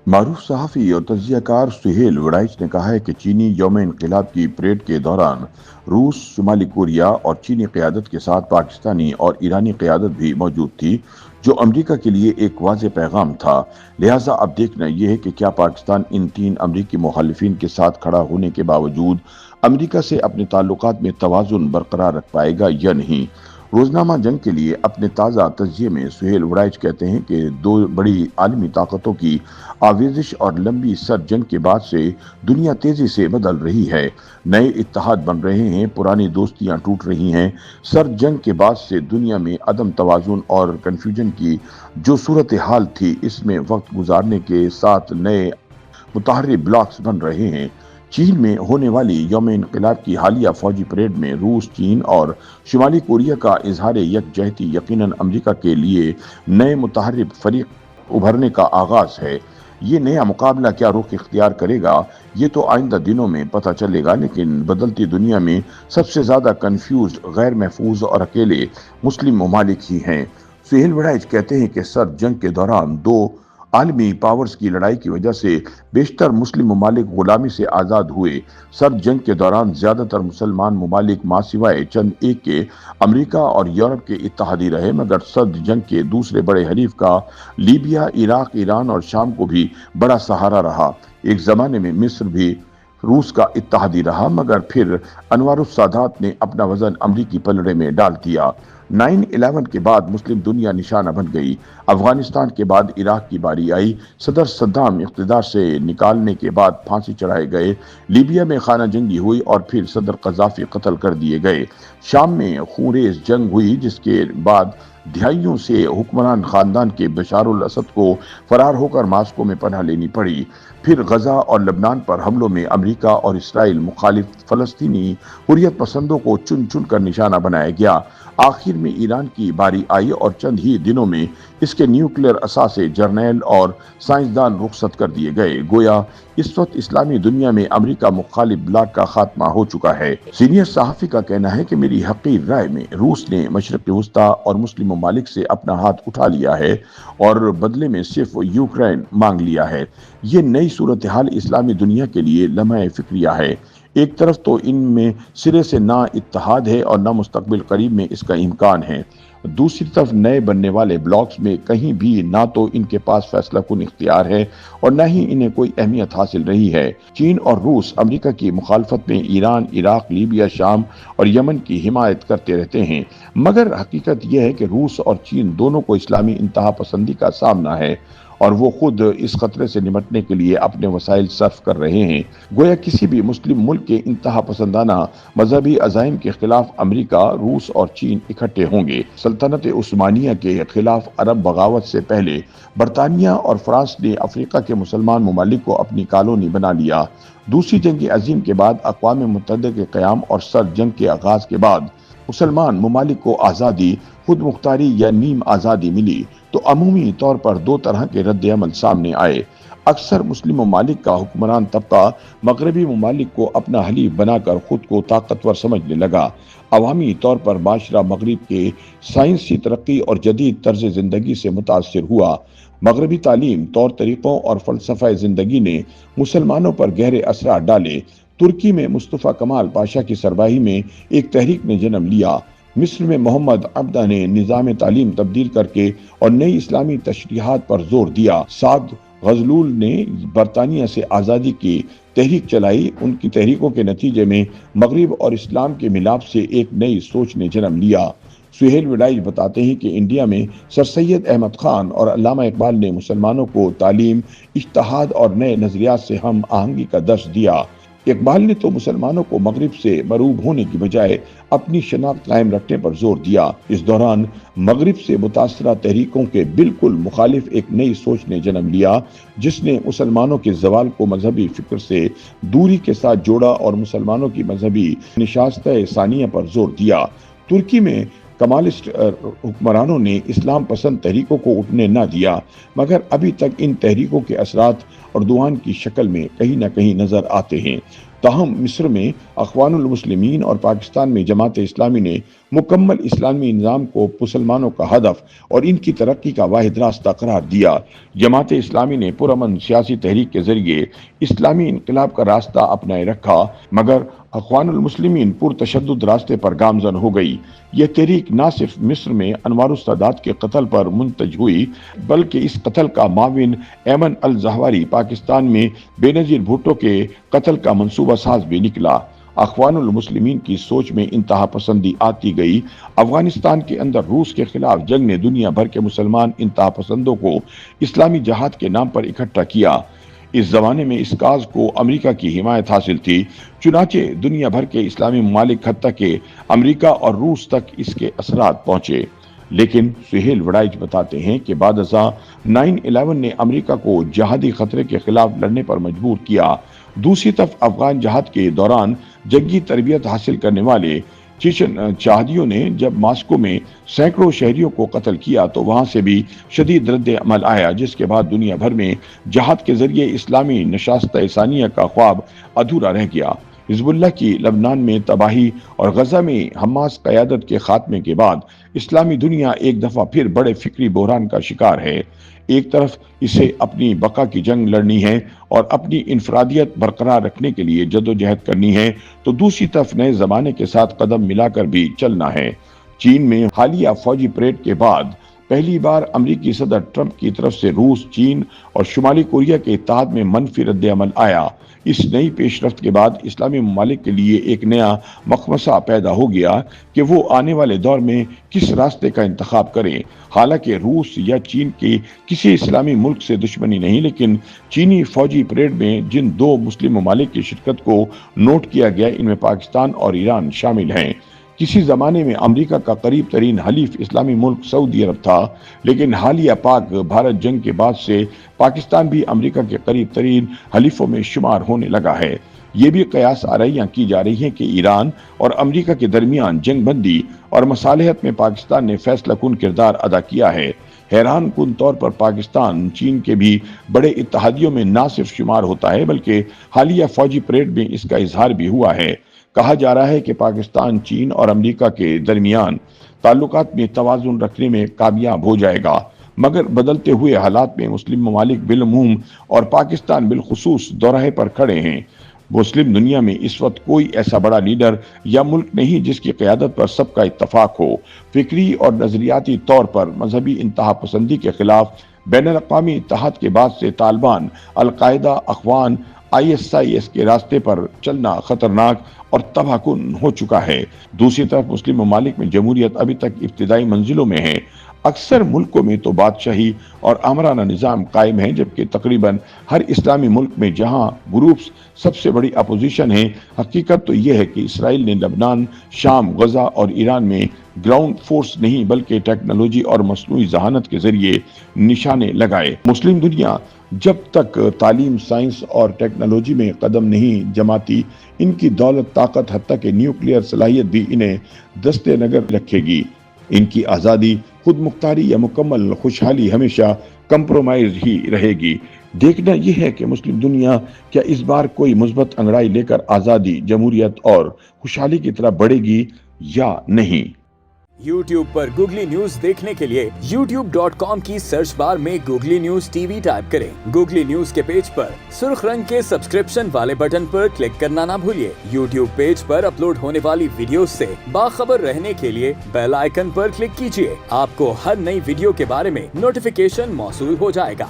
معروف صحافی اور تجزیہ کار سہیل وڑائچ نے کہا ہے کہ چینی یوم انقلاب کی پریڈ کے دوران روس، شمالی کوریا اور چینی قیادت کے ساتھ پاکستانی اور ایرانی قیادت بھی موجود تھی، جو امریکہ کے لیے ایک واضح پیغام تھا۔ لہٰذا اب دیکھنا یہ ہے کہ کیا پاکستان ان تین امریکی مخالفین کے ساتھ کھڑا ہونے کے باوجود امریکہ سے اپنے تعلقات میں توازن برقرار رکھ پائے گا یا نہیں۔ روزنامہ جنگ کے لیے اپنے تازہ تجزیے میں سہیل وڑائچ کہتے ہیں کہ دو بڑی عالمی طاقتوں کی آویزش اور لمبی سرد جنگ کے بعد سے دنیا تیزی سے بدل رہی ہے۔ نئے اتحاد بن رہے ہیں، پرانی دوستیاں ٹوٹ رہی ہیں۔ سرد جنگ کے بعد سے دنیا میں عدم توازن اور کنفیوژن کی جو صورتحال تھی، اس میں وقت گزارنے کے ساتھ نئے متحرک بلاکس بن رہے ہیں۔ چین میں ہونے والی یوم انقلاب کی حالیہ فوجی پریڈ میں روس، چین اور شمالی کوریا کا اظہار یکجہتی یقیناً امریکہ کے لیے نئے متحرک فریق ابھرنے کا آغاز ہے۔ یہ نیا مقابلہ کیا رخ اختیار کرے گا، یہ تو آئندہ دنوں میں پتہ چلے گا، لیکن بدلتی دنیا میں سب سے زیادہ کنفیوزڈ، غیر محفوظ اور اکیلے مسلم ممالک ہی ہیں۔ سہیل وڑائچ کہتے ہیں کہ سرد جنگ کے دوران دو عالمی پاورز کی لڑائی کی وجہ سے بیشتر مسلم ممالک غلامی سے آزاد ہوئے۔ سرد جنگ کے دوران زیادہ تر مسلمان ممالک ماں سوائے چند ایک کے امریکہ اور یورپ کے اتحادی رہے، مگر سرد جنگ کے دوسرے بڑے حریف کا لیبیا، عراق، ایران اور شام کو بھی بڑا سہارا رہا۔ ایک زمانے میں مصر بھی روس کا اتحادی رہا، مگر پھر انور السادات نے اپنا وزن امریکی پلڑے میں ڈال دیا۔ 9/11 کے بعد مسلم دنیا نشانہ بن گئی۔ افغانستان کے بعد عراق کی باری آئی۔ صدر صدام اقتدار سے نکالنے کے بعد پھانسی چڑھائے گئے۔ لیبیا میں خانہ جنگی ہوئی اور پھر صدر قذافی قتل کر دیے گئے۔ شام میں خونریز جنگ ہوئی، جس کے بعد دہائیوں سے حکمران خاندان کے بشار الاسد کو فرار ہو کر ماسکو میں پناہ لینی پڑی۔ پھر غزہ اور لبنان پر حملوں میں امریکہ اور اسرائیل مخالف فلسطینی حریت پسندوں کو چن چن کر نشانہ بنایا گیا۔ آخر میں ایران کی باری آئی اور چند ہی دنوں میں اس کے نیوکلیئر اثاثے، جرنیل اور سائنسدان رخصت کر دیے گئے۔ گویا اس وقت اسلامی دنیا میں امریکہ مخالف بلاک کا خاتمہ ہو چکا ہے۔ سینئر صحافی کا کہنا ہے کہ میری حقیر رائے میں روس نے مشرق وسطیٰ اور مسلم ممالک سے اپنا ہاتھ اٹھا لیا ہے اور بدلے میں صرف یوکرین مانگ لیا ہے۔ یہ نئی صورتحال اسلامی دنیا کے لیے لمحہ فکریہ ہے۔ ایک طرف تو ان میں سرے سے نہ اتحاد ہے اور نہ مستقبل قریب میں اس کا امکان ہے، دوسری طرف نئے بننے والے بلاکس میں کہیں بھی نہ تو ان کے پاس فیصلہ کن اختیار ہے اور نہ ہی انہیں کوئی اہمیت حاصل رہی ہے۔ چین اور روس امریکہ کی مخالفت میں ایران، عراق، لیبیا، شام اور یمن کی حمایت کرتے رہتے ہیں، مگر حقیقت یہ ہے کہ روس اور چین دونوں کو اسلامی انتہا پسندی کا سامنا ہے اور وہ خود اس خطرے سے نمٹنے کے لیے اپنے وسائل صرف کر رہے ہیں۔ گویا کسی بھی مسلم ملک کے انتہا پسندانہ مذہبی عزائم کے خلاف امریکہ، روس اور چین اکٹھے ہوں گے۔ سلطنت عثمانیہ کے خلاف عرب بغاوت سے پہلے برطانیہ اور فرانس نے افریقہ کے مسلمان ممالک کو اپنی کالونی بنا لیا۔ دوسری جنگ عظیم کے بعد اقوام متحدہ کے قیام اور سرد جنگ کے آغاز کے بعد مسلمان ممالک کو آزادی، خود مختاری یا نیم آزادی ملی تو عمومی طور پر دو طرح کے رد عمل سامنے آئے۔ اکثر مسلم ممالک کا حکمران طبقہ مغربی ممالک کو اپنا حلیف بنا کر خود کو طاقتور سمجھنے لگا۔ عوامی طور پر معاشرہ مغرب کے سائنسی ترقی اور جدید طرز زندگی سے متاثر ہوا۔ مغربی تعلیم، طور طریقوں اور فلسفہ زندگی نے مسلمانوں پر گہرے اثرات ڈالے۔ ترکی میں مصطفیٰ کمال پاشا کی سربراہی میں ایک تحریک نے جنم لیا۔ مصر میں محمد عبدہ نے نظام تعلیم تبدیل کر کے اور نئی اسلامی تشریحات پر زور دیا۔ سعد غزلول نے برطانیہ سے آزادی کی تحریک چلائی۔ ان کی تحریکوں کے نتیجے میں مغرب اور اسلام کے ملاپ سے ایک نئی سوچ نے جنم لیا۔ سہیل وڑائچ بتاتے ہیں کہ انڈیا میں سر سید احمد خان اور علامہ اقبال نے مسلمانوں کو تعلیم، اجتہاد اور نئے نظریات سے ہم آہنگی کا درس دیا۔ اقبال نے تو مسلمانوں کو مغرب سے مروب ہونے کی بجائے اپنی شناخت قائم رکھنے پر زور دیا۔ اس دوران مغرب سے متاثرہ تحریکوں کے بالکل مخالف ایک نئی سوچ نے جنم لیا، جس نے مسلمانوں کے زوال کو مذہبی فکر سے دوری کے ساتھ جوڑا اور مسلمانوں کی مذہبی نشستہ ثانیہ پر زور دیا۔ ترکی میں کمالسٹ حکمرانوں نے اسلام پسند تحریکوں کو اٹھنے نہ دیا، مگر ابھی تک ان تحریکوں کے اثرات اردوغان کی شکل میں کہیں نہ کہیں نظر آتے ہیں۔ تاہم مصر میں اخوان المسلمین اور پاکستان میں جماعت اسلامی نے مکمل اسلامی نظام کو مسلمانوں کا ہدف اور ان کی ترقی کا واحد راستہ قرار دیا۔ جماعت اسلامی نے پرامن سیاسی تحریک کے ذریعے اسلامی انقلاب کا راستہ اپنائے رکھا، مگر اخوان المسلمین پرتشدد راستے پر گامزن ہو گئی۔ یہ تحریک نہ صرف مصر میں انوار السادات کے قتل پر منتج ہوئی، بلکہ اس قتل کا معاون ایمن الزہواری پاکستان میں بے نظیر بھٹو کے قتل کا منصوبہ ساز بھی نکلا۔ اخوان المسلمین کی سوچ میں انتہا پسندی آتی گئی۔ افغانستان کے اندر روس کے خلاف جنگ نے دنیا بھر کے مسلمان انتہا پسندوں کو اسلامی جہاد کے نام پر اکٹھا کیا۔ اس زمانے میں اس کاز کو امریکہ کی حمایت حاصل تھی، چنانچہ دنیا بھر کے اسلامی ممالک حتیٰ کہ امریکہ اور روس تک اس کے اثرات پہنچے۔ لیکن سہیل وڑائچ بتاتے ہیں کہ بعد ازاں 9/11 نے امریکہ کو جہادی خطرے کے خلاف لڑنے پر مجبور کیا۔ دوسری طرف افغان جہاد کے دوران جنگی تربیت حاصل کرنے والے چیچن جہادیوں نے جب ماسکو میں سینکڑوں شہریوں کو قتل کیا تو وہاں سے بھی شدید رد عمل آیا، جس کے بعد دنیا بھر میں جہاد کے ذریعے اسلامی نشست ثانیہ کا خواب ادھورا رہ گیا۔ حزب اللہ کی لبنان میں تباہی اور غزہ میں حماس قیادت کے خاتمے کے بعد اسلامی دنیا ایک دفعہ پھر بڑے فکری بحران کا شکار ہے۔ ایک طرف اسے اپنی بقا کی جنگ لڑنی ہے اور اپنی انفرادیت برقرار رکھنے کے لیے جدوجہد کرنی ہے، تو دوسری طرف نئے زمانے کے ساتھ قدم ملا کر بھی چلنا ہے۔ چین میں حالیہ فوجی پریڈ کے بعد پہلی بار امریکی صدر ٹرمپ کی طرف سے روس، چین اور شمالی کوریا کے اتحاد میں منفی رد عمل آیا۔ اس نئی پیش رفت کے بعد اسلامی ممالک کے لیے ایک نیا مخمصہ پیدا ہو گیا کہ وہ آنے والے دور میں کس راستے کا انتخاب کریں۔ حالانکہ روس یا چین کے کسی اسلامی ملک سے دشمنی نہیں، لیکن چینی فوجی پریڈ میں جن دو مسلم ممالک کی شرکت کو نوٹ کیا گیا، ان میں پاکستان اور ایران شامل ہیں۔ کسی زمانے میں امریکہ کا قریب ترین حلیف اسلامی ملک سعودی عرب تھا، لیکن حالیہ پاک بھارت جنگ کے بعد سے پاکستان بھی امریکہ کے قریب ترین حلیفوں میں شمار ہونے لگا ہے۔ یہ بھی قیاس آرائیاں کی جا رہی ہیں کہ ایران اور امریکہ کے درمیان جنگ بندی اور مصالحت میں پاکستان نے فیصلہ کن کردار ادا کیا ہے۔ حیران کن طور پر پاکستان چین کے بھی بڑے اتحادیوں میں نہ صرف شمار ہوتا ہے، بلکہ حالیہ فوجی پریڈ میں اس کا اظہار بھی ہوا ہے۔ کہا جا رہا ہے کہ پاکستان چین اور امریکہ کے درمیان تعلقات میں توازن رکھنے میں کامیاب ہو جائے گا، مگر بدلتے ہوئے حالات میں مسلم ممالک بالعموم اور پاکستان بالخصوص دوراہے پر کھڑے ہیں۔ مسلم دنیا میں اس وقت کوئی ایسا بڑا لیڈر یا ملک نہیں جس کی قیادت پر سب کا اتفاق ہو۔ فکری اور نظریاتی طور پر مذہبی انتہا پسندی کے خلاف بین الاقوامی اتحاد کے بعد سے طالبان، القاعدہ، اخوان، ISIS کے راستے پر چلنا خطرناک اور تباہ کن ہو چکا ہے۔ دوسری طرف مسلم ممالک میں جمہوریت ابھی تک ابتدائی منزلوں میں ہے۔ اکثر ملکوں میں تو بادشاہی اور آمرانہ نظام قائم ہے، جبکہ تقریباً ہر اسلامی ملک میں جہاں گروپس سب سے بڑی اپوزیشن ہے، حقیقت تو یہ ہے کہ اسرائیل نے لبنان، شام، غزہ اور ایران میں گراؤنڈ فورس نہیں بلکہ ٹیکنالوجی اور مصنوعی ذہانت کے ذریعے نشانے لگائے۔ مسلم دنیا جب تک تعلیم، سائنس اور ٹیکنالوجی میں قدم نہیں جماتی، ان کی دولت، طاقت، حتیٰ کہ نیوکلیئر صلاحیت بھی انہیں دست نگر رکھے گی۔ ان کی آزادی، خود مختاری یا مکمل خوشحالی ہمیشہ کمپرومائز ہی رہے گی۔ دیکھنا یہ ہے کہ مسلم دنیا کیا اس بار کوئی مثبت انگڑائی لے کر آزادی، جمہوریت اور خوشحالی کی طرف بڑھے گی یا نہیں۔ YouTube پر گوگلی نیوز دیکھنے کے لیے youtube.com کی سرچ بار میں گوگلی نیوز TV ٹائپ کریں۔ گوگلی نیوز کے پیج پر سرخ رنگ کے سبسکرپشن والے بٹن پر کلک کرنا نہ بھولیے۔ YouTube پیج پر اپلوڈ ہونے والی ویڈیوز سے باخبر رہنے کے لیے بیل آئیکن پر کلک کیجیے۔ آپ کو ہر نئی ویڈیو کے بارے میں نوٹیفیکیشن موصول ہو جائے گا۔